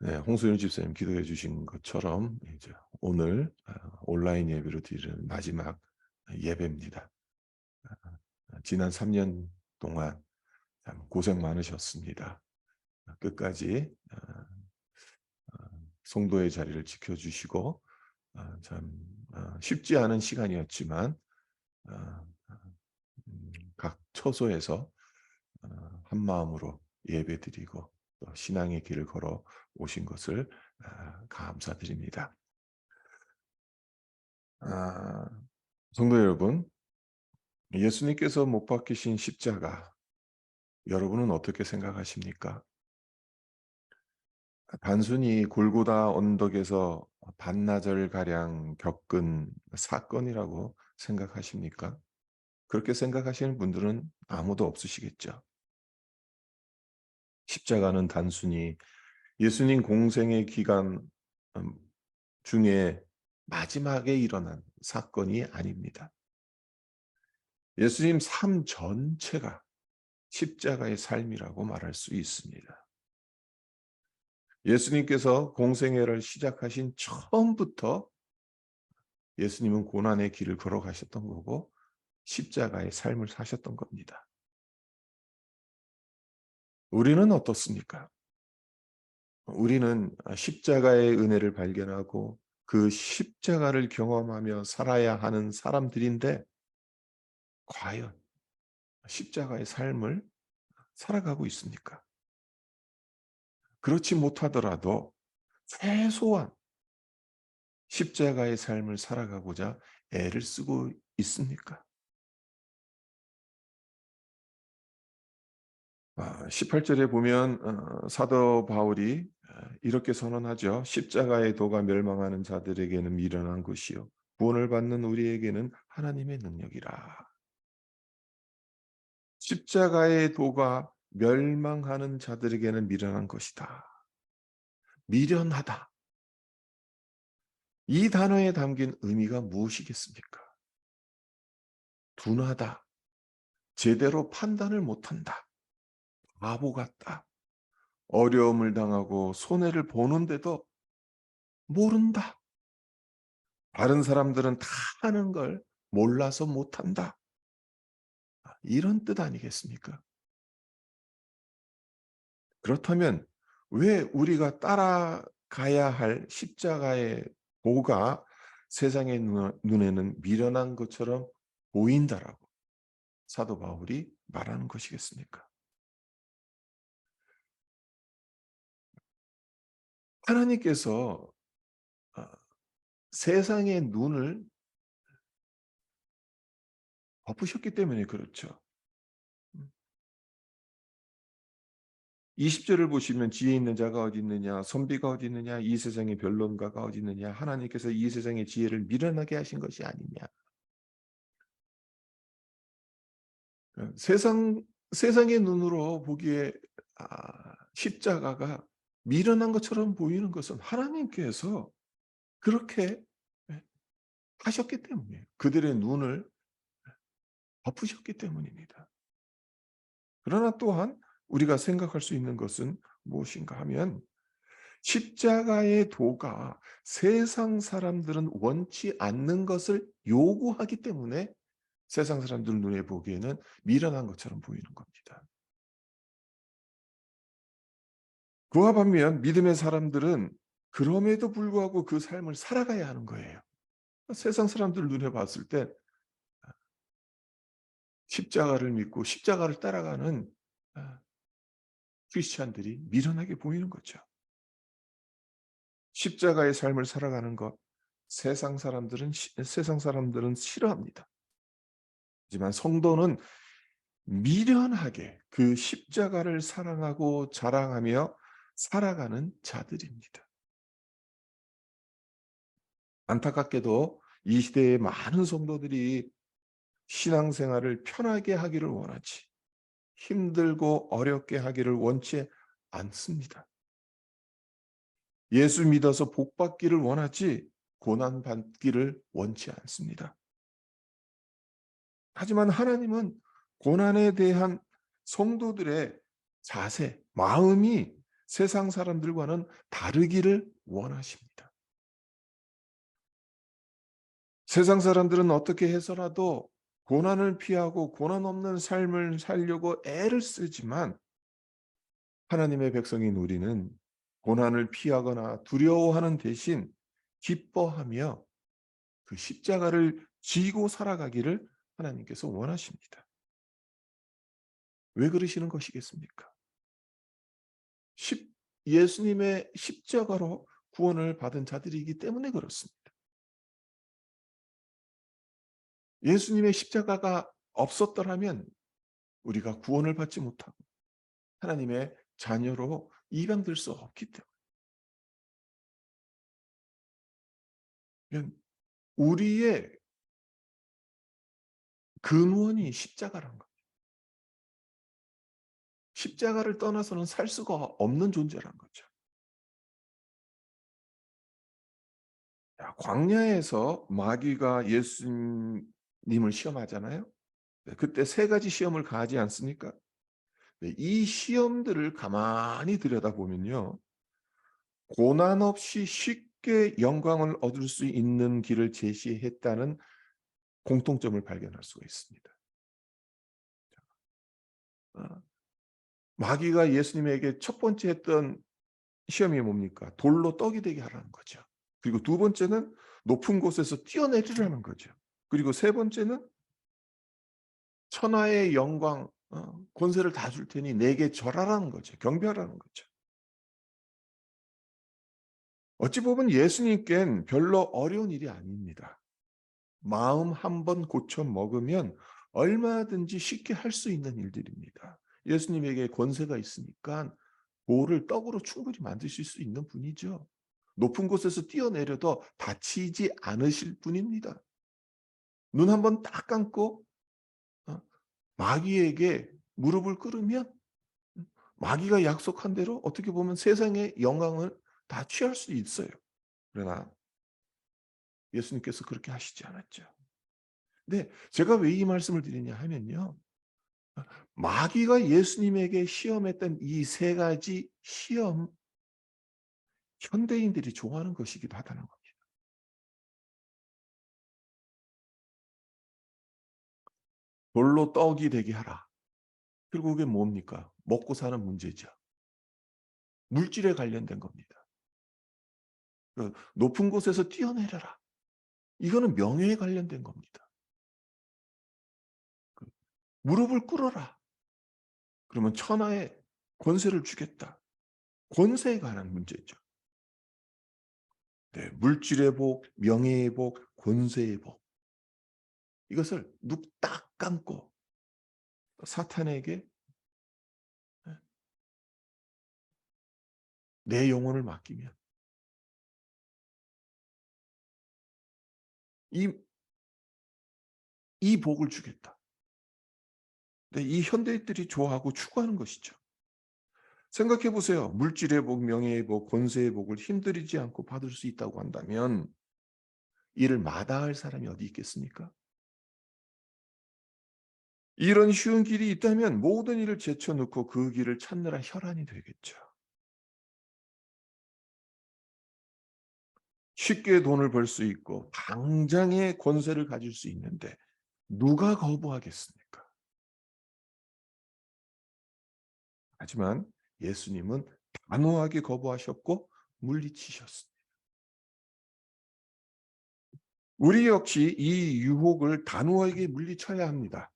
네, 홍소연 집사님 기도해 주신 것처럼 이제 오늘 온라인 예배로 드리는 마지막 예배입니다. 지난 3년 동안 참 고생 많으셨습니다. 끝까지 성도의 자리를 지켜주시고 참 쉽지 않은 시간이었지만 어, 각 처소에서 한 마음으로 예배드리고 또 신앙의 길을 걸어 오신 것을 감사드립니다. 아, 성도 여러분, 예수님께서 못 박히신 십자가, 여러분은 어떻게 생각하십니까? 단순히 골고다 언덕에서 반나절가량 겪은 사건이라고 생각하십니까? 그렇게 생각하시는 분들은 아무도 없으시겠죠. 십자가는 단순히 예수님 공생의 기간 음, 중에 마지막에 일어난 사건이 아닙니다. 예수님 삶 전체가 십자가의 삶이라고 말할 수 있습니다. 예수님께서 공생애를 시작하신 처음부터 예수님은 고난의 길을 걸어가셨던 거고 십자가의 삶을 사셨던 겁니다. 우리는 어떻습니까? 우리는 십자가의 은혜를 발견하고 그 십자가를 경험하며 살아야 하는 사람들인데 과연 십자가의 삶을 살아가고 있습니까? 그렇지 못하더라도 최소한 십자가의 삶을 살아가고자 애를 쓰고 있습니까? 18절에 보면 사도 바울이 이렇게 선언하죠. 십자가의 도가 멸망하는 자들에게는 미련한 것이요 구원을 받는 우리에게는 하나님의 능력이라. 십자가의 도가 멸망하는 자들에게는 미련한 것이다. 미련하다. 이 단어에 담긴 의미가 무엇이겠습니까? 둔하다. 제대로 판단을 못한다. 바보 같다. 어려움을 당하고 손해를 보는데도 모른다. 다른 사람들은 다 하는 걸 몰라서 못한다. 이런 뜻 아니겠습니까? 그렇다면 왜 우리가 따라가야 할 십자가의 도가 세상의 눈에는 미련한 것처럼 보인다라고 사도 바울이 말하는 것이겠습니까? 하나님께서 어, 세상의 눈을 덮으셨기 때문에 그렇죠. 20절을 보시면 지혜 있는 자가 어디 있느냐, 선비가 어디 있느냐, 이 세상의 변론가가 어디 있느냐, 하나님께서 이 세상의 지혜를 미련하게 하신 것이 아니냐. 세상의 눈으로 보기에 십자가가 미련한 것처럼 보이는 것은 하나님께서 그렇게 하셨기 때문이에요. 그들의 눈을 덮으셨기 때문입니다. 그러나 또한 우리가 생각할 수 있는 것은 무엇인가 하면 십자가의 도가 세상 사람들은 원치 않는 것을 요구하기 때문에 세상 사람들 눈에 보기에는 미련한 것처럼 보이는 겁니다. 그와 반면 믿음의 사람들은 그럼에도 불구하고 그 삶을 살아가야 하는 거예요. 세상 사람들 눈에 봤을 때 십자가를 믿고 십자가를 따라가는 아, 크리스찬들이 미련하게 보이는 거죠. 십자가의 삶을 살아가는 것 세상 사람들은 싫어합니다. 하지만 성도는 미련하게 그 십자가를 사랑하고 자랑하며 살아가는 자들입니다. 안타깝게도 이 시대의 많은 성도들이 신앙생활을 편하게 하기를 원하지 힘들고 어렵게 하기를 원치 않습니다. 예수 믿어서 복 받기를 원하지 고난 받기를 원치 않습니다. 하지만 하나님은 고난에 대한 성도들의 자세, 마음이 세상 사람들과는 다르기를 원하십니다. 세상 사람들은 어떻게 해서라도 고난을 피하고 고난 없는 삶을 살려고 애를 쓰지만 하나님의 백성인 우리는 고난을 피하거나 두려워하는 대신 기뻐하며 그 십자가를 지고 살아가기를 하나님께서 원하십니다. 왜 그러시는 것이겠습니까? 예수님의 십자가로 구원을 받은 자들이기 때문에 그렇습니다. 예수님의 십자가가 없었더라면 우리가 구원을 받지 못하고 하나님의 자녀로 입양될 수 없기 때문에 우리의 근원이 십자가라는 거예요. 십자가를 떠나서는 살 수가 없는 존재라는 거죠. 광야에서 마귀가 예수님을 시험하잖아요. 그때 세 가지 시험을 가하지 않습니까? 이 시험들을 가만히 들여다보면요. 고난 없이 쉽게 영광을 얻을 수 있는 길을 제시했다는 공통점을 발견할 수가 있습니다. 마귀가 예수님에게 첫 번째 했던 시험이 뭡니까? 돌로 떡이 되게 하라는 거죠. 그리고 두 번째는 높은 곳에서 뛰어내리라는 거죠. 그리고 세 번째는 천하의 영광, 권세를 다 줄 테니 내게 절하라는 거죠. 경배하라는 거죠. 어찌 보면 예수님께는 별로 어려운 일이 아닙니다. 마음 한번 고쳐 먹으면 얼마든지 쉽게 할 수 있는 일들입니다. 예수님에게 권세가 있으니까 돌을 떡으로 충분히 만드실 수 있는 분이죠. 높은 곳에서 뛰어내려도 다치지 않으실 분입니다. 눈 한번 딱 감고 마귀에게 무릎을 꿇으면 마귀가 약속한 대로 어떻게 보면 세상의 영광을 다 취할 수 있어요. 그러나 예수님께서 그렇게 하시지 않았죠. 근데 제가 왜 이 말씀을 드리냐 하면요. 마귀가 예수님에게 시험했던 이 세 가지 시험, 현대인들이 좋아하는 것이기도 하다는 겁니다. 돌로 떡이 되게 하라. 결국에 뭡니까? 먹고 사는 문제죠. 물질에 관련된 겁니다. 높은 곳에서 뛰어내려라. 이거는 명예에 관련된 겁니다. 무릎을 꿇어라. 그러면 천하의 권세를 주겠다. 권세에 관한 문제죠. 네, 물질의 복, 명예의 복, 권세의 복. 이것을 눈 딱 감고 사탄에게 내 영혼을 맡기면 이, 이 복을 주겠다. 네, 이 현대인들이 좋아하고 추구하는 것이죠. 생각해 보세요. 물질의 복, 명예의 복, 권세의 복을 힘들이지 않고 받을 수 있다고 한다면 이를 마다할 사람이 어디 있겠습니까? 이런 쉬운 길이 있다면 모든 일을 제쳐놓고 그 길을 찾느라 혈안이 되겠죠. 쉽게 돈을 벌 수 있고 당장의 권세를 가질 수 있는데 누가 거부하겠습니까? 하지만 예수님은 단호하게 거부하셨고 물리치셨습니다. 우리 역시 이 유혹을 단호하게 물리쳐야 합니다.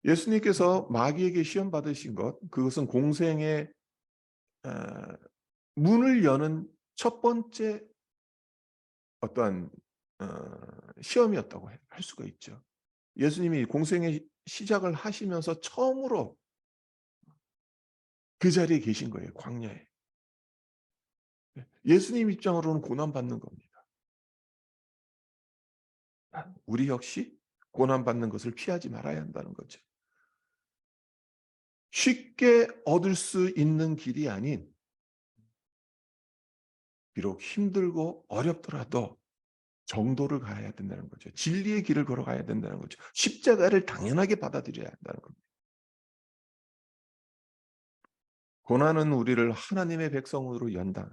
예수님께서 마귀에게 시험 받으신 것, 그것은 공생의 어, 문을 여는 첫 번째 어떠한 시험이었다고 할 수가 있죠. 예수님이 공생의 시작을 하시면서 처음으로 그 자리에 계신 거예요. 광야에. 예수님 입장으로는 고난받는 겁니다. 우리 역시 고난받는 것을 피하지 말아야 한다는 거죠. 쉽게 얻을 수 있는 길이 아닌 비록 힘들고 어렵더라도 정도를 가야 된다는 거죠. 진리의 길을 걸어가야 된다는 거죠. 십자가를 당연하게 받아들여야 한다는 겁니다. 고난은 우리를 하나님의 백성으로 연다.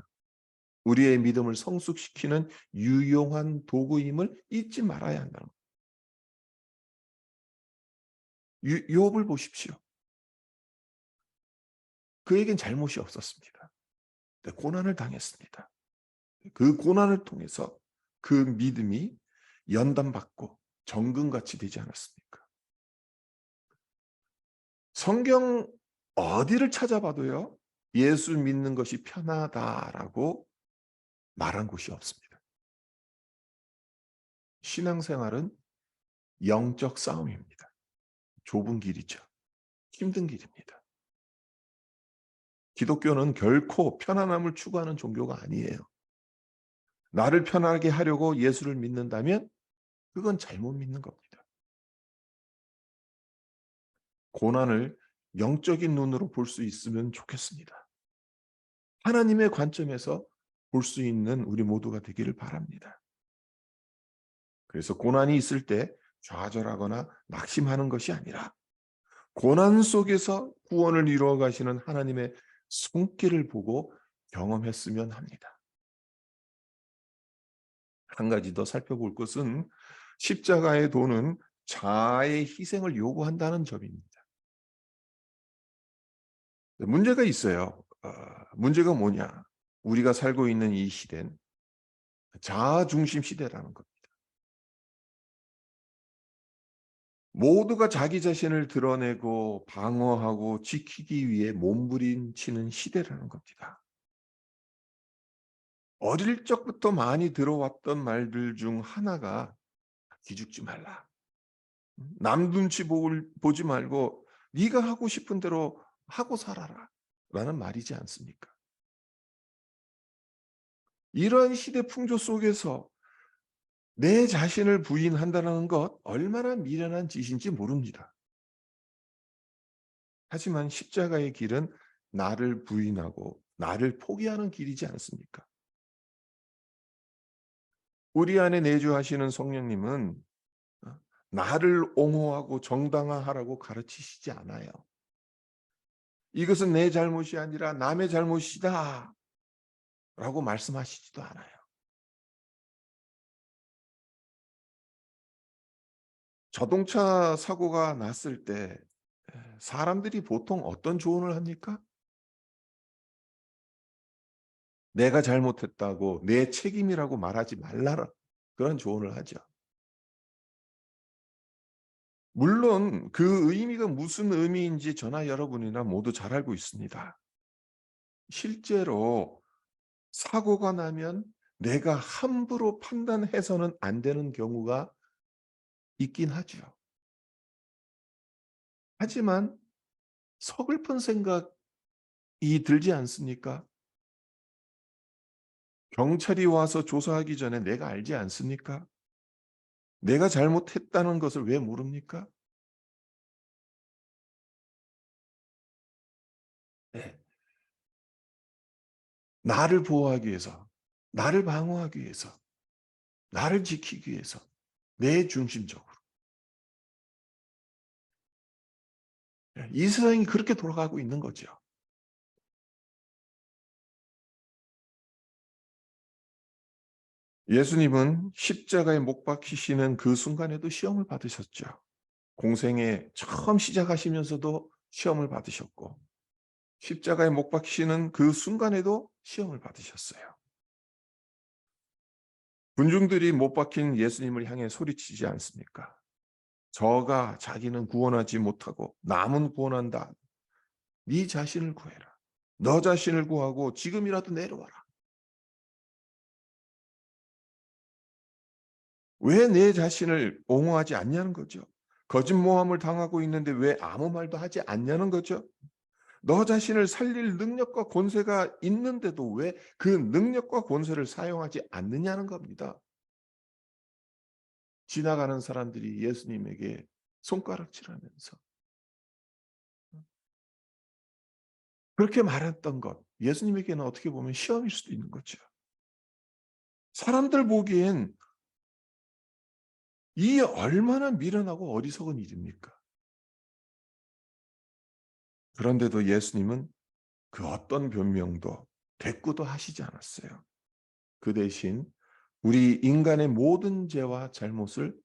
우리의 믿음을 성숙시키는 유용한 도구임을 잊지 말아야 한다는 거예요. 욥을 보십시오. 그에겐 잘못이 없었습니다. 고난을 당했습니다. 그 고난을 통해서 그 믿음이 연단받고 정금같이 되지 않았습니까? 성경 어디를 찾아봐도요, 예수 믿는 것이 편하다라고 말한 곳이 없습니다. 신앙생활은 영적 싸움입니다. 좁은 길이죠. 힘든 길입니다. 기독교는 결코 편안함을 추구하는 종교가 아니에요. 나를 편하게 하려고 예수를 믿는다면 그건 잘못 믿는 겁니다. 고난을 영적인 눈으로 볼 수 있으면 좋겠습니다. 하나님의 관점에서 볼 수 있는 우리 모두가 되기를 바랍니다. 그래서 고난이 있을 때 좌절하거나 낙심하는 것이 아니라 고난 속에서 구원을 이루어 가시는 하나님의 손길을 보고 경험했으면 합니다. 한 가지 더 살펴볼 것은 십자가의 도는 자아의 희생을 요구한다는 점입니다. 문제가 있어요. 문제가 뭐냐? 우리가 살고 있는 이 시대는 자아 중심 시대라는 겁니다. 모두가 자기 자신을 드러내고 방어하고 지키기 위해 몸부림치는 시대라는 겁니다. 어릴 적부터 많이 들어왔던 말들 중 하나가 기죽지 말라. 남 눈치 보지 말고 네가 하고 싶은 대로 하고 살아라. 라는 말이지 않습니까? 이러한 시대 풍조 속에서 내 자신을 부인한다는 것 얼마나 미련한 짓인지 모릅니다. 하지만 십자가의 길은 나를 부인하고 나를 포기하는 길이지 않습니까? 우리 안에 내주하시는 성령님은 나를 옹호하고 정당화하라고 가르치시지 않아요. 이것은 내 잘못이 아니라 남의 잘못이다 라고 말씀하시지도 않아요. 자동차 사고가 났을 때 사람들이 보통 어떤 조언을 합니까? 내가 잘못했다고 내 책임이라고 말하지 말라라. 그런 조언을 하죠. 물론 그 의미가 무슨 의미인지 저나 여러분이나 모두 잘 알고 있습니다. 실제로 사고가 나면 내가 함부로 판단해서는 안 되는 경우가 있긴 하죠. 하지만 서글픈 생각이 들지 않습니까? 경찰이 와서 조사하기 전에 내가 알지 않습니까? 내가 잘못했다는 것을 왜 모릅니까? 네. 나를 보호하기 위해서, 나를 방어하기 위해서, 나를 지키기 위해서, 내 중심적으로. 이 세상이 그렇게 돌아가고 있는 거죠. 예수님은 십자가에 못 박히시는 그 순간에도 시험을 받으셨죠. 공생에 처음 시작하시면서도 시험을 받으셨고, 십자가에 못 박히시는 그 순간에도 시험을 받으셨어요. 군중들이 못 박힌 예수님을 향해 소리치지 않습니까? 저가 자기는 구원하지 못하고 남은 구원한다. 네 자신을 구해라. 너 자신을 구하고 지금이라도 내려와라. 왜 내 자신을 옹호하지 않냐는 거죠. 거짓모함을 당하고 있는데 왜 아무 말도 하지 않냐는 거죠. 너 자신을 살릴 능력과 권세가 있는데도 왜 그 능력과 권세를 사용하지 않느냐는 겁니다. 지나가는 사람들이 예수님에게 손가락질하면서 그렇게 말했던 것, 예수님에게는 어떻게 보면 시험일 수도 있는 거죠. 사람들 보기엔 이 얼마나 미련하고 어리석은 일입니까? 그런데도 예수님은 그 어떤 변명도 대꾸도 하시지 않았어요. 그 대신 우리 인간의 모든 죄와 잘못을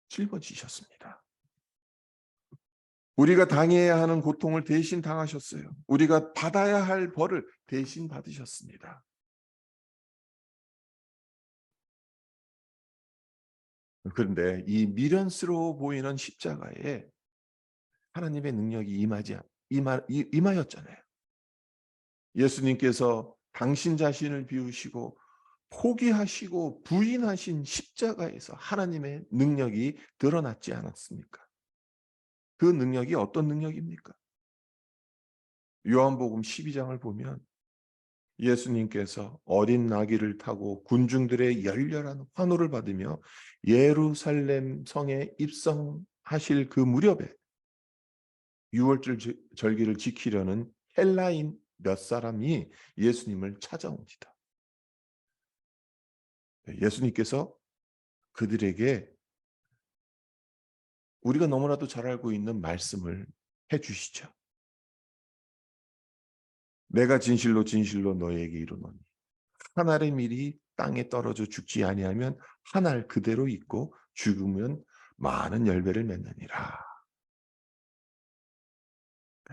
짊어지셨습니다. 우리가 당해야 하는 고통을 대신 당하셨어요. 우리가 받아야 할 벌을 대신 받으셨습니다. 그런데 이 미련스러워 보이는 십자가에 하나님의 능력이 임하였잖아요. 예수님께서 당신 자신을 비우시고 포기하시고 부인하신 십자가에서 하나님의 능력이 드러났지 않았습니까? 그 능력이 어떤 능력입니까? 요한복음 12장을 보면 예수님께서 어린 나귀를 타고 군중들의 열렬한 환호를 받으며 예루살렘 성에 입성하실 그 무렵에 유월절 절기를 지키려는 헬라인 몇 사람이 예수님을 찾아옵니다. 예수님께서 그들에게 우리가 너무나도 잘 알고 있는 말씀을 해 주시죠. 내가 진실로 진실로 너에게 이르노니 한 알의 밀이 땅에 떨어져 죽지 아니하면 한 알 그대로 있고 죽으면 많은 열매를 맺느니라.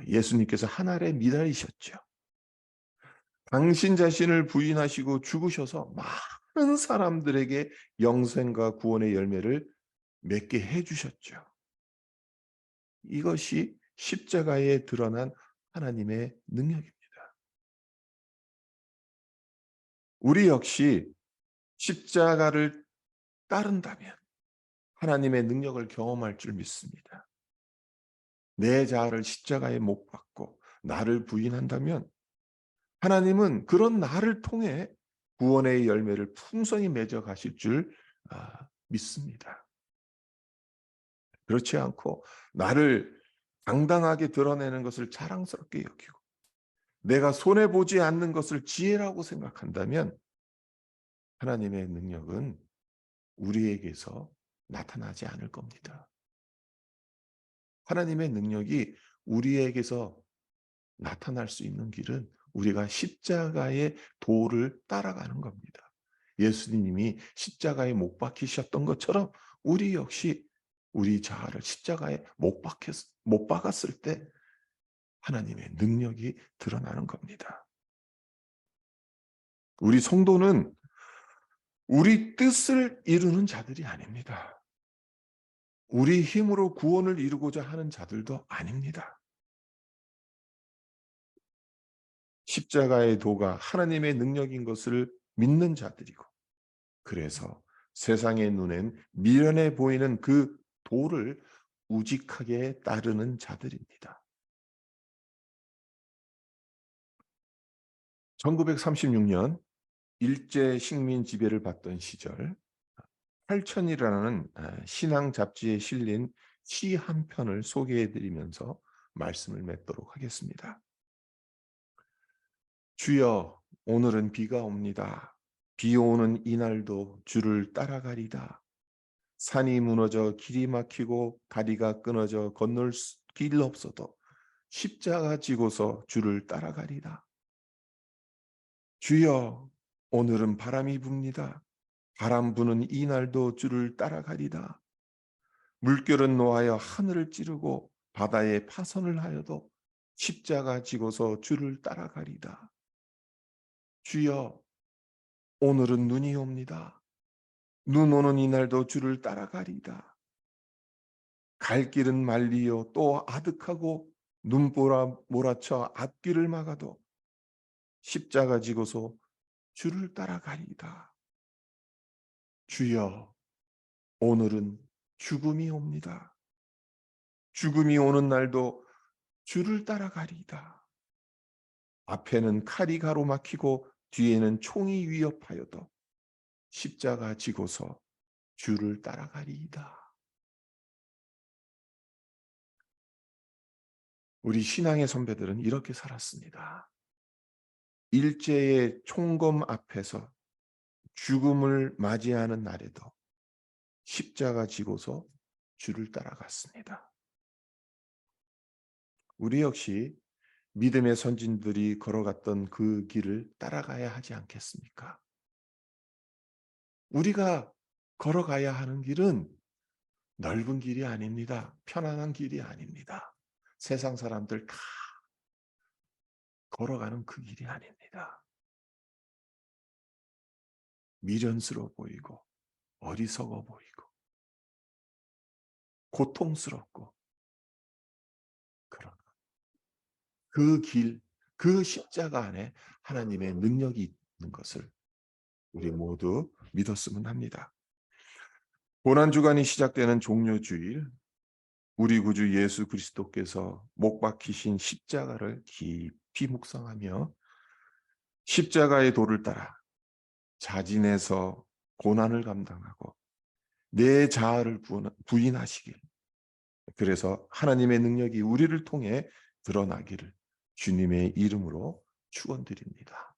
예수님께서 한 알의 밀알이셨죠. 당신 자신을 부인하시고 죽으셔서 많은 사람들에게 영생과 구원의 열매를 맺게 해 주셨죠. 이것이 십자가에 드러난 하나님의 능력입니다. 우리 역시 십자가를 따른다면 하나님의 능력을 경험할 줄 믿습니다. 내 자아를 십자가에 못 박고 나를 부인한다면 하나님은 그런 나를 통해 구원의 열매를 풍성히 맺어 가실 줄 믿습니다. 그렇지 않고 나를 당당하게 드러내는 것을 자랑스럽게 여기고 내가 손해 보지 않는 것을 지혜라고 생각한다면 하나님의 능력은 우리에게서 나타나지 않을 겁니다. 하나님의 능력이 우리에게서 나타날 수 있는 길은 우리가 십자가의 도를 따라가는 겁니다. 예수님이 십자가에 못 박히셨던 것처럼 우리 역시 우리 자아를 십자가에 못 박았을 때 하나님의 능력이 드러나는 겁니다. 우리 성도는 우리 뜻을 이루는 자들이 아닙니다. 우리 힘으로 구원을 이루고자 하는 자들도 아닙니다. 십자가의 도가 하나님의 능력인 것을 믿는 자들이고 그래서 세상의 눈엔 미련해 보이는 그 도를 우직하게 따르는 자들입니다. 1936년 일제 식민 지배를 받던 시절 팔천이라는 신앙 잡지에 실린 시 한 편을 소개해 드리면서 말씀을 맺도록 하겠습니다. 주여 오늘은 비가 옵니다. 비 오는 이날도 주를 따라가리다. 산이 무너져 길이 막히고 다리가 끊어져 건널 길 없어도 십자가 지고서 주를 따라가리다. 주여 오늘은 바람이 붑니다. 바람 부는 이날도 주를 따라가리다. 물결은 노하여 하늘을 찌르고 바다에 파선을 하여도 십자가 지고서 주를 따라가리다. 주여 오늘은 눈이 옵니다. 눈 오는 이날도 주를 따라가리다. 갈 길은 말리요 또 아득하고 눈보라 몰아쳐 앞길을 막아도 십자가 지고서 주를 따라가리다. 주여 오늘은 죽음이 옵니다. 죽음이 오는 날도 주를 따라가리다. 앞에는 칼이 가로막히고 뒤에는 총이 위협하여도 십자가 지고서 주를 따라가리이다. 우리 신앙의 선배들은 이렇게 살았습니다. 일제의 총검 앞에서 죽음을 맞이하는 날에도 십자가 지고서 주를 따라갔습니다. 우리 역시 믿음의 선진들이 걸어갔던 그 길을 따라가야 하지 않겠습니까? 우리가 걸어가야 하는 길은 넓은 길이 아닙니다. 편안한 길이 아닙니다. 세상 사람들 다 걸어가는 그 길이 아닙니다. 미련스러워 보이고 어리석어 보이고 고통스럽고 그런 그 길, 그 십자가 안에 하나님의 능력이 있는 것을 우리 모두 믿었으면 합니다. 고난주간이 시작되는 종료주일, 우리 구주 예수 그리스도께서 못 박히신 십자가를 깊이 묵상하며 십자가의 도를 따라 자진해서 고난을 감당하고 내 자아를 부인하시길, 그래서 하나님의 능력이 우리를 통해 드러나기를 주님의 이름으로 축원드립니다.